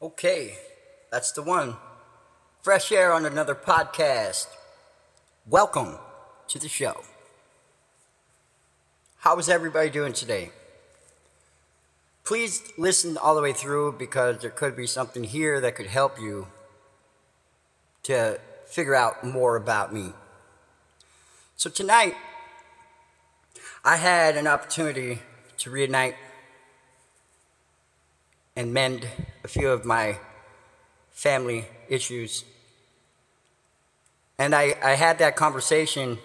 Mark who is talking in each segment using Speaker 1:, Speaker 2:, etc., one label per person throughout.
Speaker 1: Okay, that's the one. Fresh air on another podcast. Welcome to the show. How is everybody doing today? Please listen all the way through because there could be something here that could help you to figure out more about me. So, tonight, I had an opportunity to reunite and mend a few of my family issues. And I had that conversation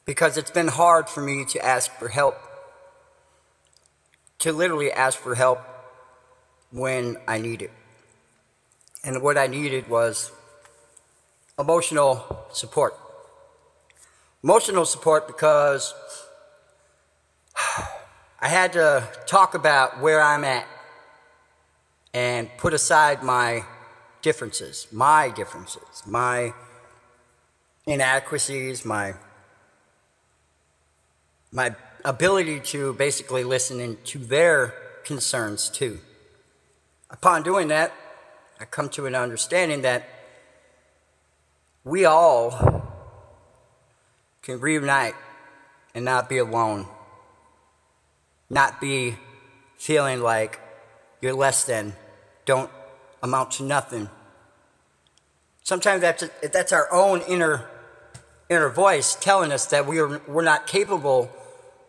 Speaker 1: because it's been hard for me to ask for help, to literally ask for help when I need it. And what I needed was emotional support. Emotional support because I had to talk about where I'm at and put aside my differences, my inadequacies, my ability to basically listen to their concerns too. Upon doing that, I come to an understanding that we all can reunite and not be alone, not be feeling like you're less than, don't amount to nothing. Sometimes that's our own inner voice telling us that we're not capable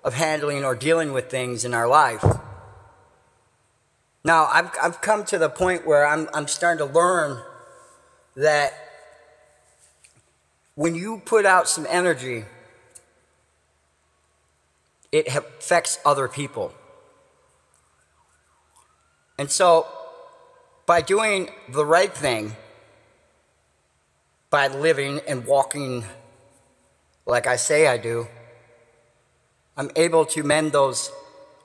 Speaker 1: of handling or dealing with things in our life. Now, I've come to the point where I'm starting to learn that when you put out some energy, it affects other people. And so, by doing the right thing, by living and walking like I say I do, I'm able to mend those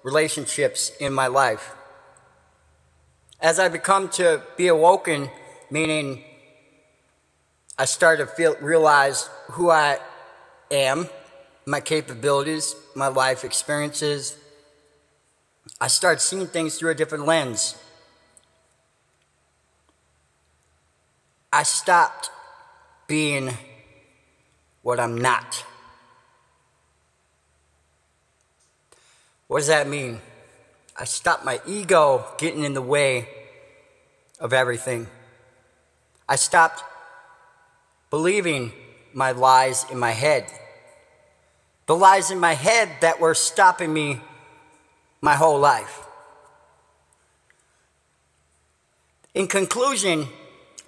Speaker 1: relationships in my life. As I become to be awoken, meaning I start to realize who I am, my capabilities, my life experiences, I start seeing things through a different lens. I stopped being what I'm not. What does that mean? I stopped my ego getting in the way of everything. I stopped believing my lies in my head. The lies in my head that were stopping me my whole life. In conclusion,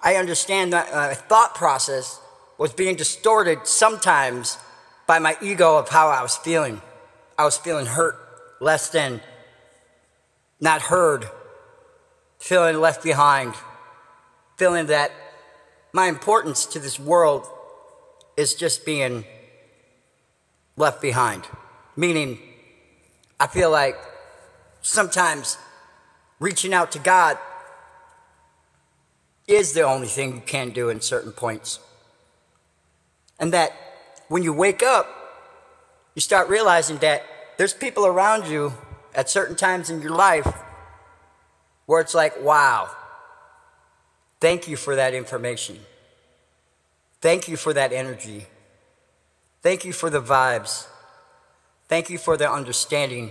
Speaker 1: I understand that my thought process was being distorted sometimes by my ego of how I was feeling. I was feeling hurt, less than, not heard, feeling left behind, feeling that my importance to this world is just being left behind. Meaning, I feel like sometimes reaching out to God is the only thing you can do in certain points. And that when you wake up, you start realizing that there's people around you at certain times in your life where it's like, wow, thank you for that information. Thank you for that energy. Thank you for the vibes. Thank you for the understanding.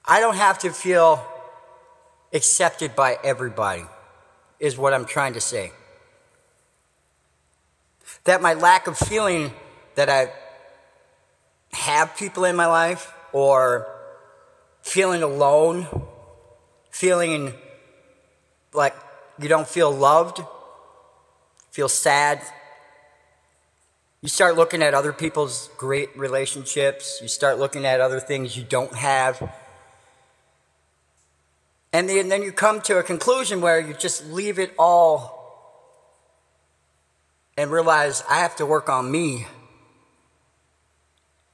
Speaker 1: I don't have to feel accepted by everybody, is what I'm trying to say. That my lack of feeling that I have people in my life, or feeling alone, feeling like you don't feel loved, feel sad. You start looking at other people's great relationships. You start looking at other things you don't have. And then you come to a conclusion where you just leave it all and realize I have to work on me.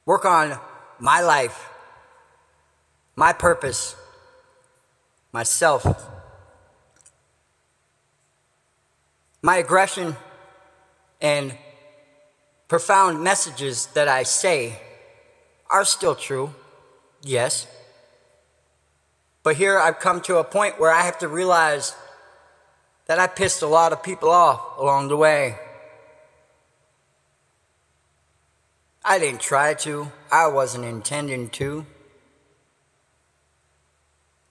Speaker 1: Work on my life, my purpose, myself. My aggression and profound messages that I say are still true, yes. But here I've come to a point where I have to realize that I pissed a lot of people off along the way. I didn't try to. I wasn't intending to.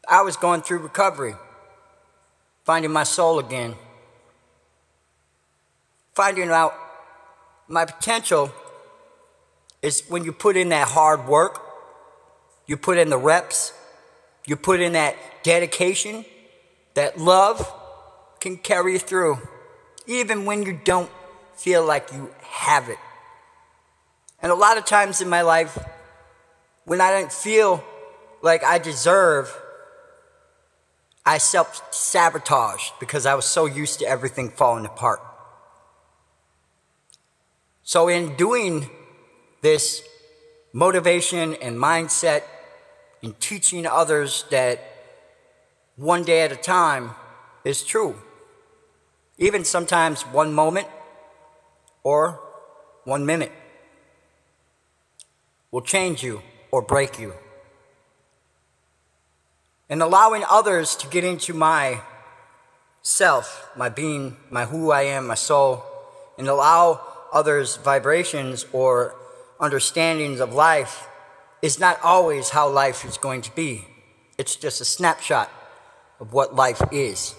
Speaker 1: I was going through recovery, finding my soul again, finding out my potential is when you put in that hard work, you put in the reps, you put in that dedication, that love can carry you through, even when you don't feel like you have it. And a lot of times in my life, when I didn't feel like I deserve, I self-sabotaged because I was so used to everything falling apart. So in doing this motivation and mindset and teaching others that one day at a time is true, even sometimes one moment or 1 minute will change you or break you. And allowing others to get into my self, my being, my who I am, my soul, and allow others' vibrations or understandings of life is not always how life is going to be. It's just a snapshot of what life is.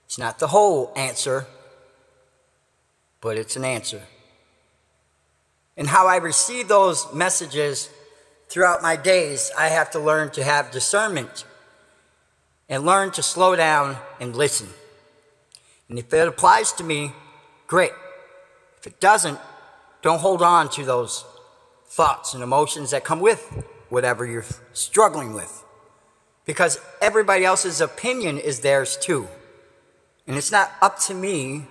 Speaker 1: It's not the whole answer, but it's an answer. And how I receive those messages throughout my days, I have to learn to have discernment and learn to slow down and listen. And if it applies to me, great. If it doesn't, don't hold on to those thoughts and emotions that come with whatever you're struggling with. Because everybody else's opinion is theirs too. And it's not up to me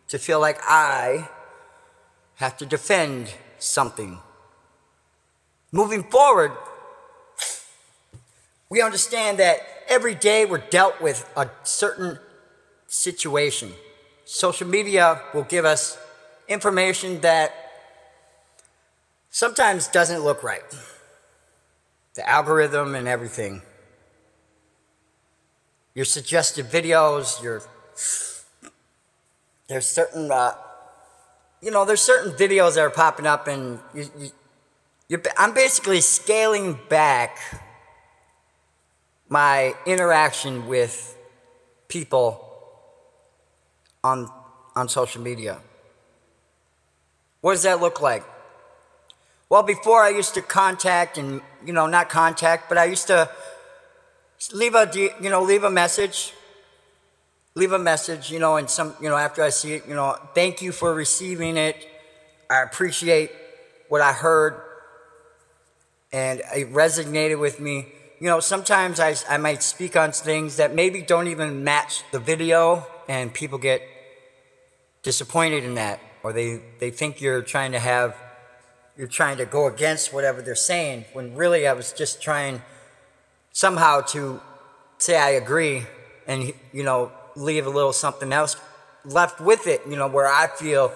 Speaker 1: to feel like I have to defend something. Moving forward, we understand that every day we're dealt with a certain situation. Social media will give us information that sometimes doesn't look right. The algorithm and everything. Your suggested videos, there's certain there's certain videos that are popping up, and I'm basically scaling back my interaction with people on social media. What does that look like? Well, before I used to contact and, not contact, but I used to leave a message, and after I see it, thank you for receiving it. I appreciate what I heard, and it resonated with me. Sometimes I might speak on things that maybe don't even match the video, and people get disappointed in that, or they think you're trying to go against whatever they're saying, when really I was just trying somehow to say I agree and, leave a little something else left with it, where I feel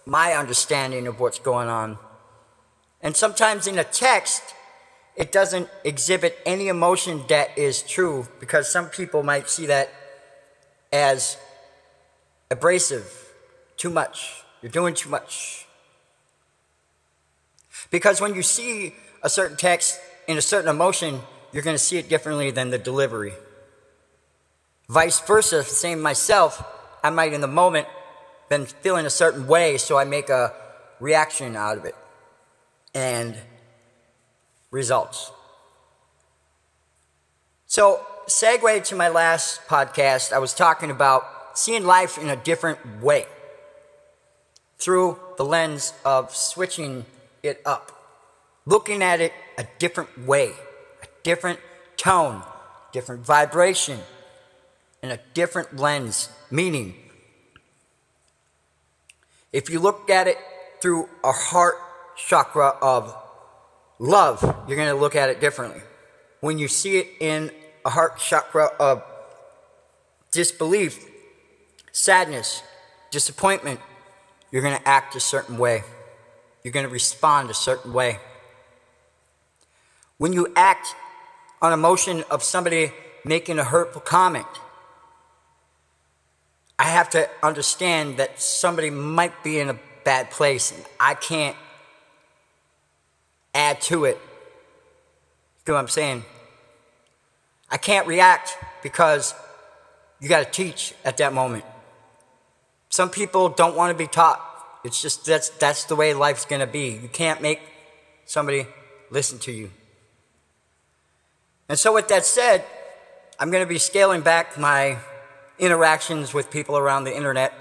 Speaker 1: my understanding of what's going on. And sometimes in a text, it doesn't exhibit any emotion that is true, because some people might see that as abrasive, too much. You're doing too much. Because when you see a certain text in a certain emotion, you're going to see it differently than the delivery. Vice versa, same myself, I might in the moment been feeling a certain way, so I make a reaction out of it. And results. So, segue to my last podcast, I was talking about seeing life in a different way through the lens of switching it up, looking at it a different way, a different tone, different vibration, and a different lens, meaning if you look at it through a heart chakra of love, you're going to look at it differently. When you see it in a heart chakra of disbelief, sadness, disappointment, you're going to act a certain way. You're going to respond a certain way. When you act on emotion of somebody making a hurtful comment. I have to understand that somebody might be in a bad place and I can't add to it. You know what I'm saying? I can't react because you got to teach at that moment. Some people don't want to be taught. It's just that's the way life's going to be. You can't make somebody listen to you. And so with that said, I'm going to be scaling back my interactions with people around the internet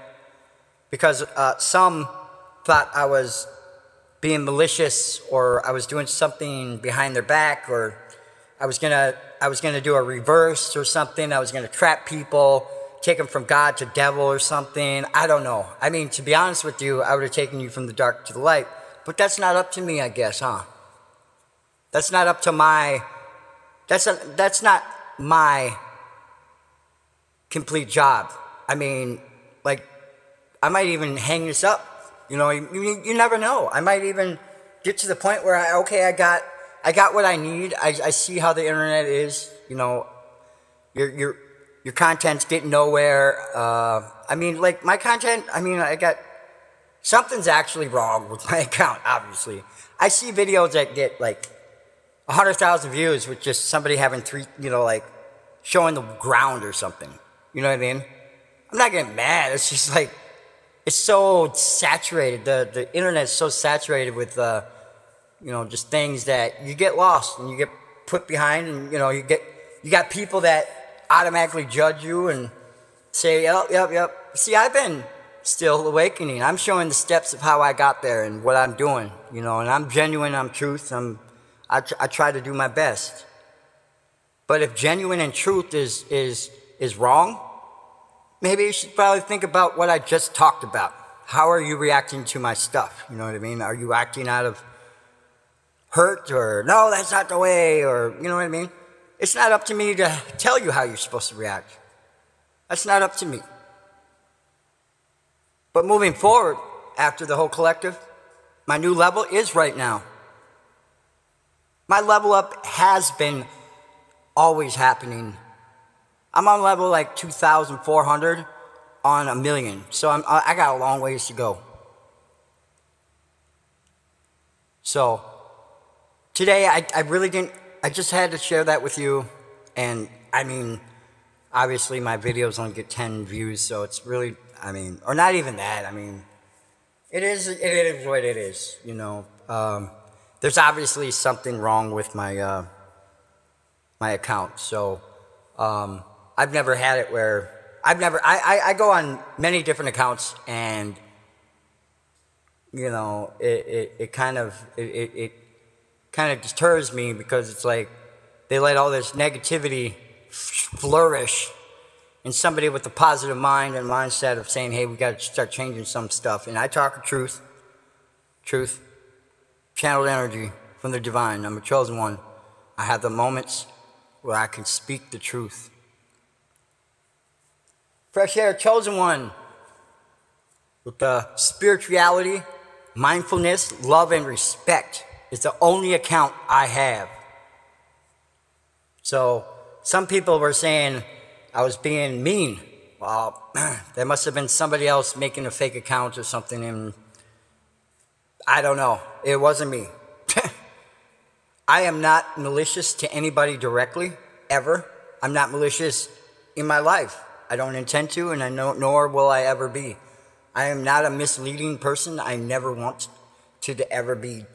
Speaker 1: because some thought I was being malicious or I was doing something behind their back, or I was gonna do a reverse or something. I was gonna trap people, take them from God to devil or something. I don't know. I mean, to be honest with you, I would have taken you from the dark to the light. But that's not up to me, I guess, huh? That's not up to my. That's not my complete job. I mean, like, I might even hang this up. You know, you never know. I might even get to the point where I got what I need. I see how the internet is. You know, your content's getting nowhere. I mean, like my content. I mean, something's actually wrong with my account. Obviously, I see videos that get like 100,000 views with just somebody having like showing the ground or something. You know what I mean? I'm not getting mad. It's just like, it's so saturated. The internet is so saturated with, just things that you get lost and you get put behind, and you got people that automatically judge you and say, yep. See, I've been still awakening. I'm showing the steps of how I got there and what I'm doing, and I'm genuine. I'm truth. I try to do my best. But if genuine and truth is wrong, maybe you should probably think about what I just talked about. How are you reacting to my stuff? You know what I mean? Are you acting out of hurt, or no, that's not the way, or you know what I mean? It's not up to me to tell you how you're supposed to react. That's not up to me. But moving forward, after the whole collective, my new level is right now. My level up has been always happening. I'm on level like 2,400 on 1,000,000. So I got a long ways to go. So today I really didn't, I just had to share that with you. And I mean, obviously my videos only get 10 views, so it's really, or not even that. I mean, it is what it is, There's obviously something wrong with my my account. So I've never had it where I go on many different accounts, and it kind of deters me, because it's like they let all this negativity flourish in somebody with a positive mind and mindset of saying, hey, we got to start changing some stuff. And I talk truth, channeled energy from the divine. I'm a chosen one. I have the moments where I can speak the truth. Fresh air, chosen one, with the spirituality, mindfulness, love, and respect is the only account I have. So some people were saying I was being mean. Well, there must have been somebody else making a fake account or something, and I don't know. It wasn't me. I am not malicious to anybody directly, ever. I'm not malicious in my life. I don't intend to, and nor will I ever be. I am not a misleading person. I never want to ever be,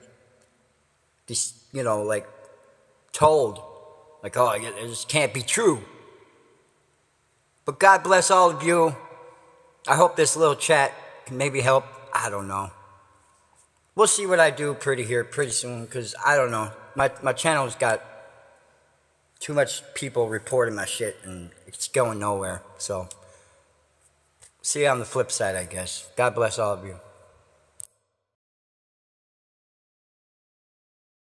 Speaker 1: told, like, oh, this can't be true. But God bless all of you. I hope this little chat can maybe help. I don't know. We'll see what I do pretty soon, because I don't know. My channel's got too much people reporting my shit, and it's going nowhere. So, see you on the flip side, I guess. God bless all of you.